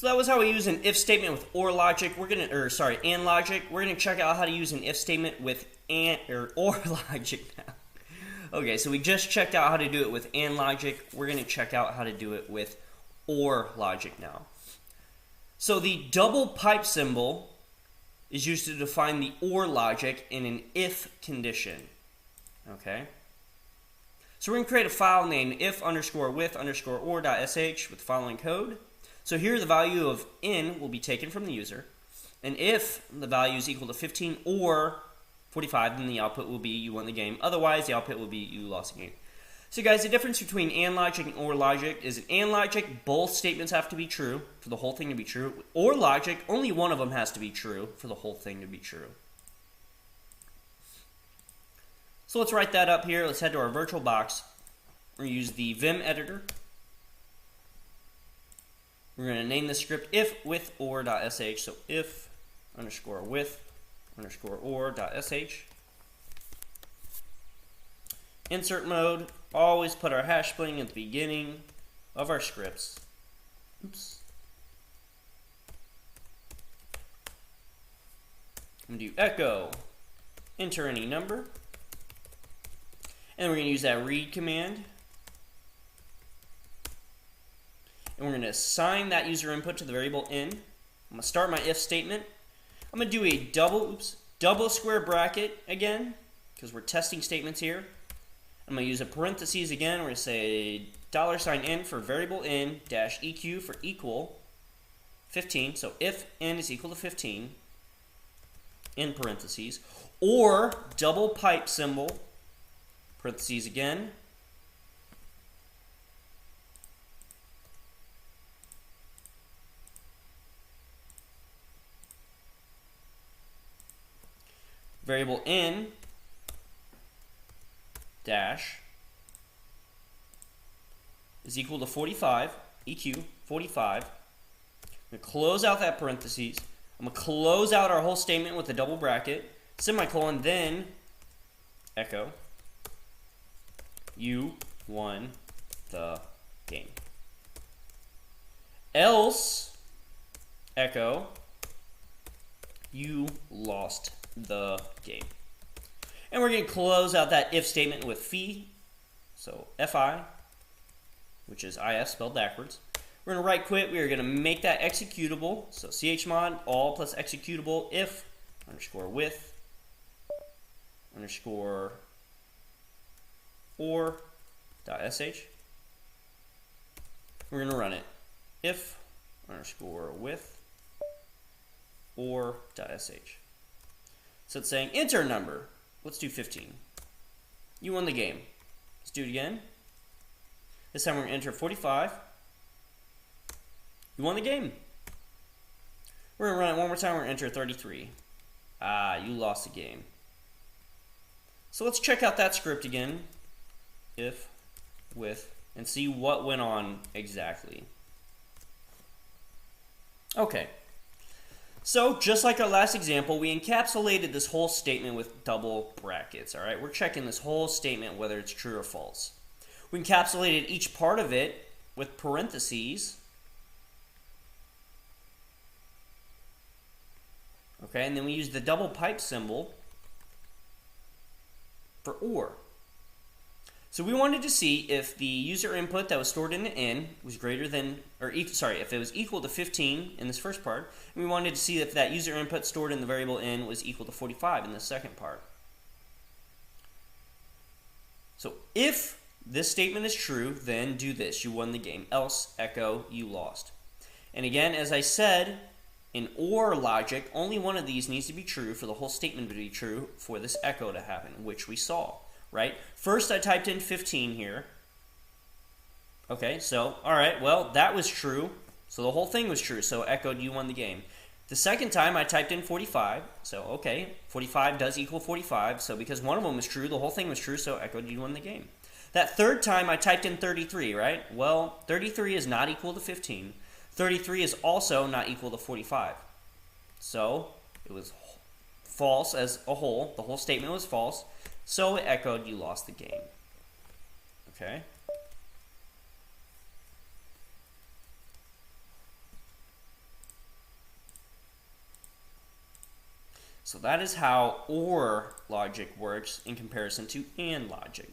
So that was how we use an if statement with or logic. And logic. We're gonna check out how to use an if statement with or logic now. Okay, so we just checked out how to do it with and logic. We're gonna check out how to do it with or logic now. So the double pipe symbol is used to define the or logic in an if condition. Okay. So we're gonna create a file named if_with_or.sh with the following code. So here the value of in will be taken from the user, and if the value is equal to 15 or 45, then the output will be you won the game. Otherwise, the output will be you lost the game. So guys, the difference between and logic and or logic is in and logic, both statements have to be true for the whole thing to be true. Or logic, only one of them has to be true for the whole thing to be true. So let's write that up here. Let's head to our virtual box. We're going to use the Vim editor. We're going to name the script if with or.sh. So if _with_or.sh. Insert mode. Always put our hash bling at the beginning of our scripts. Oops. I'm going to do echo. Enter any number. And we're going to use that read command. And we're going to assign that user input to the variable in. I'm going to start my if statement. I'm going to do a double square bracket again, because we're testing statements here. I'm going to use a parentheses again. We're going to say $in for variable in dash eq for equal 15. So if n is equal to 15 in parentheses, or double pipe symbol, parentheses again, variable in dash is equal to 45, eq 45. I'm going to close out that parentheses. I'm going to close out our whole statement with a double bracket, semicolon, then echo, you won the game. Else, echo, you lost the game. And we're going to close out that if statement with fi, so fi, which is if spelled backwards. We're going to right quit. We are going to make that executable. So chmod all plus executable if _with _or.sh. We're going to run it. If _with or.sh. So it's saying enter a number. Let's do 15. You won the game. Let's do it again. This time we're going to enter 45. You won the game. We're going to run it one more time. We're going to enter 33. You lost the game. So let's check out that script again. If, with, and see what went on exactly. Okay. So, just like our last example, we encapsulated this whole statement with double brackets, all right? We're checking this whole statement whether it's true or false. We encapsulated each part of it with parentheses. Okay, and then we used the double pipe symbol for or. So we wanted to see if the user input that was stored in the in was greater than, if it was equal to 15 in this first part, and we wanted to see if that user input stored in the variable in was equal to 45 in the second part. So if this statement is true, then do this. You won the game. Else, echo, you lost. And again, as I said, in or logic, only one of these needs to be true for the whole statement to be true for this echo to happen, which we saw. Right? First I typed in 15 here. Okay, so, alright, well, that was true. So the whole thing was true, so echoed you won the game. The second time I typed in 45, so okay, 45 does equal 45, so because one of them was true, the whole thing was true, so echoed you won the game. That third time I typed in 33, right? Well, 33 is not equal to 15. 33 is also not equal to 45. So, it was false as a whole. The whole statement was false. So it echoed, you lost the game. Okay? So that is how OR logic works in comparison to AND logic.